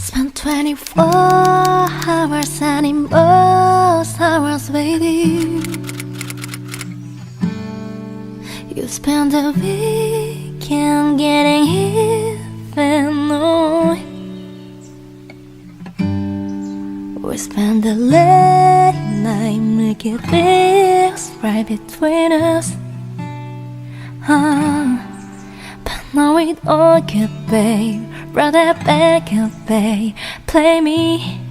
Spent 24 hours and in most hours waiting. You spent the weekend getting even on. We spent the late night making things right between us. But now it all good, babe. Brought that back up, babe. Play me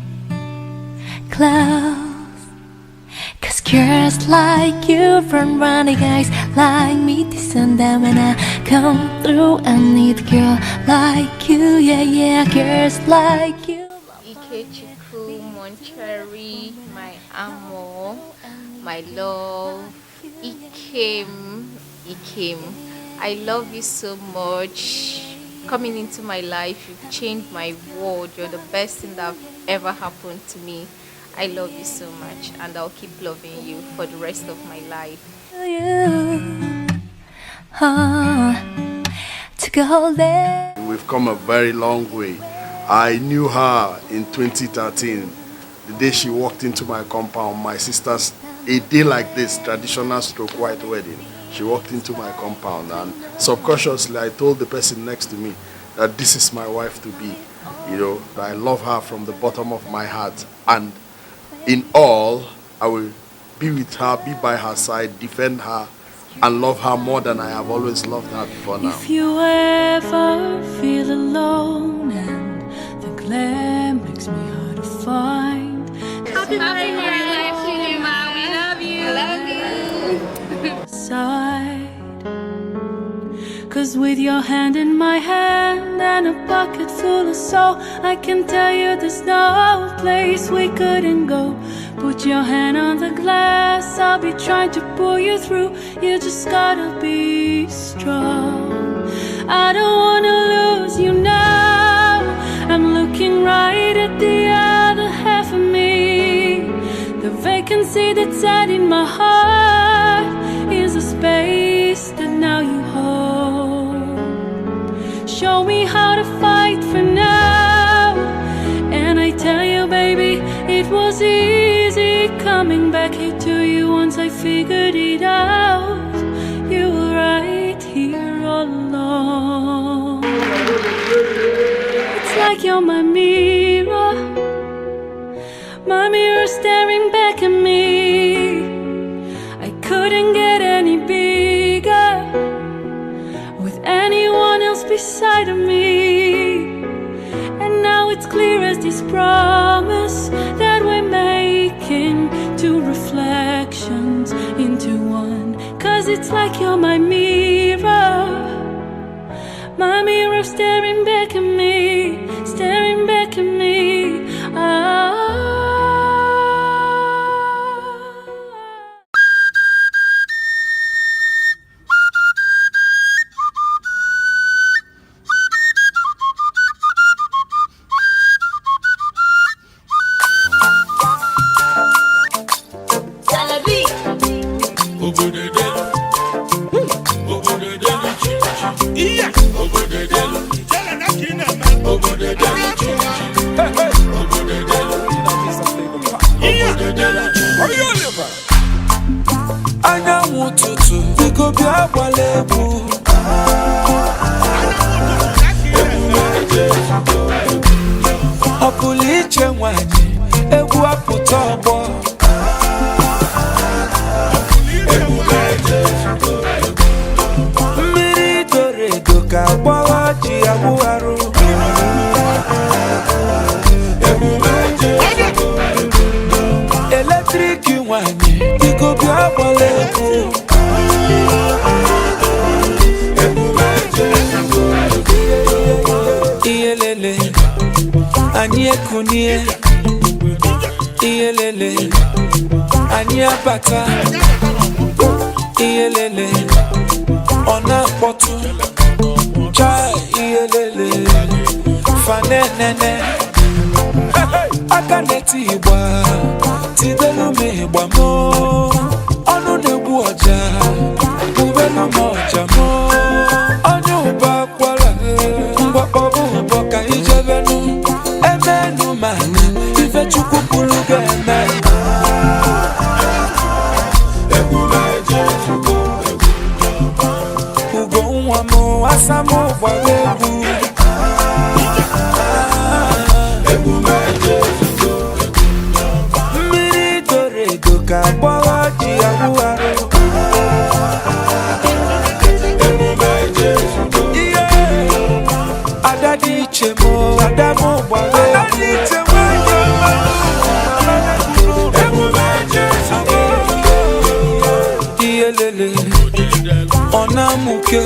close. 'Cause girls like you from running guys like me listen that when I come through I need a girl like you. Yeah, yeah, girls like you. Ikechukwu, Moncherry, my amo, my love, Ikem, I love you so much. Coming into my life, you've changed my world. You're the best thing that ever happened to me. I love you so much, and I'll keep loving you for the rest of my life. We've come a very long way. I knew her in 2013, the day she walked into my compound. My sister's, a day like this, traditional stroke white wedding, she walked into my compound, and subconsciously I told the person next to me that this is my wife to be. You know, I love her from the bottom of my heart, and in all, I will be with her, be by her side, defend her, and love her more than I have always loved her before now. If you ever feel alone and the glare makes me hard to find, Happy birthday, Chidimma. We love you. I love you. side. 'Cause with your hand in my hand and a bucket full of soul, I can tell you there's no place we couldn't go. Put your hand on the glass, I'll be trying to pull you through. You just gotta be strong. I don't wanna lose you now. I'm looking right at the other half of me. The vacancy that's out in my heart is a space that now you hold. Show me how to fight for now. And I tell you, baby, it was easy coming back here to you once I figured it out. You were right here all along. It's like you're my mirror. My mirror staring back at me. I couldn't get any bigger with anyone else beside of me. And now it's clear as this promise that we're making two reflections into one. 'Cause it's like you're my mirror. My mirror staring back at me, staring back at me. Anyanwụ tutu biko bịa gbala egwu. Ọ pụrụ iche nwanyị egwu apụta ọgbọ. Mmiri doro edo ka gbọwa ji agbụgharụ. Eletrik nwanyị biko bịa gbala egwu. Iyelele anyị ekunie. Iyelele anyị abata. Iyelele ọ na-akpọtụ. Chai iyelele fanenene. Aka na-eti ịgba tidelu m ịgba m. Ọnụ na-egbu ọja ubelu m ọja m. Onye ụba kwara mgbakpọbụ ụbọ ka ijebenu. asamu bwagebu Miri dore doka bwawa jiabuaru Adadi chemo adamu bwagebu Iyelele Onamuke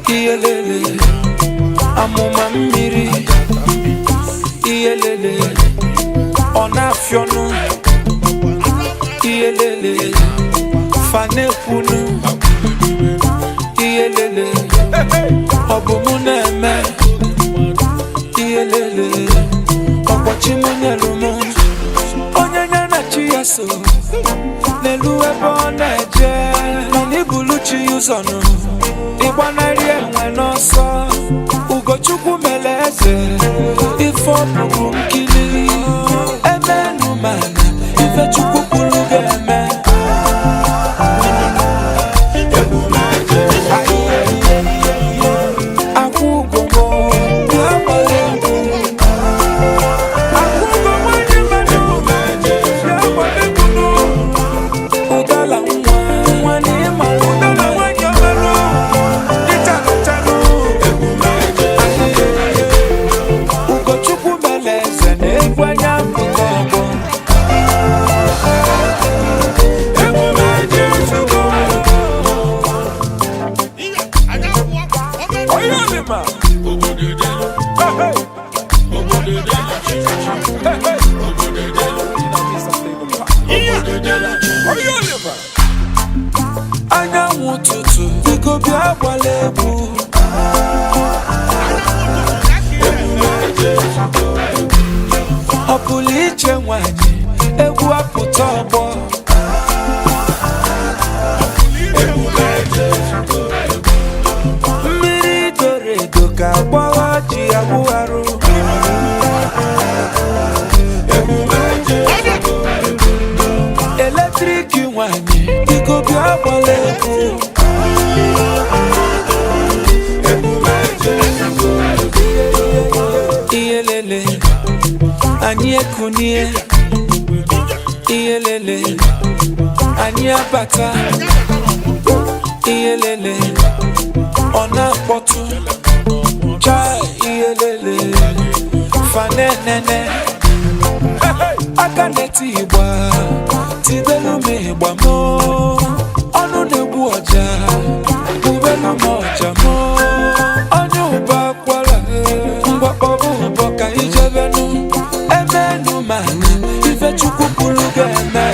Iyelele Amuma mmiri Iyelele Onafiono Iyelele Fanekunu Iyelele Obumuneme Iyelele Okwachimunyelumu Onyanya na chiyaso Nelu ebe ọ na-eje mana ibuluchi ụzọnụ ịgbanarị enwe n'ọsọ Ugochukwu mere eze ife ọbụbụ nkili emenu mana ife Chukwu kwuru ga-eme akwụ ugomo bịa gbara egwu akwụ ugomo anyị mmadụ bịa gbara egwu Udala nwa ni malu udala wanyo mero Italo chalo Ugochukwu meleze n'egwanya mbukobo Oyolima Oyolima Anyanwụ ụtụtụ biko bịa gbala egwu Ọ pụrụ iche nwanyị egwu apụta ọgbọ Mmiri dore edo ka gbawa ji agbụgharụ Eletrik nwanyị biko bịa gbala egwu Iyelele anyị ekunie Iyelele anyị abata Iyelele ọ na-akpọtụ Chai iyelele fanenene aka neti igba tidelu m igba mo ọnụ na-egbu ọja ubelu m ọja mo onye ụba kwara mgbakpọbụ ụbọ ka ijebenu emenu mana ife Chukwu kwuru ga-eme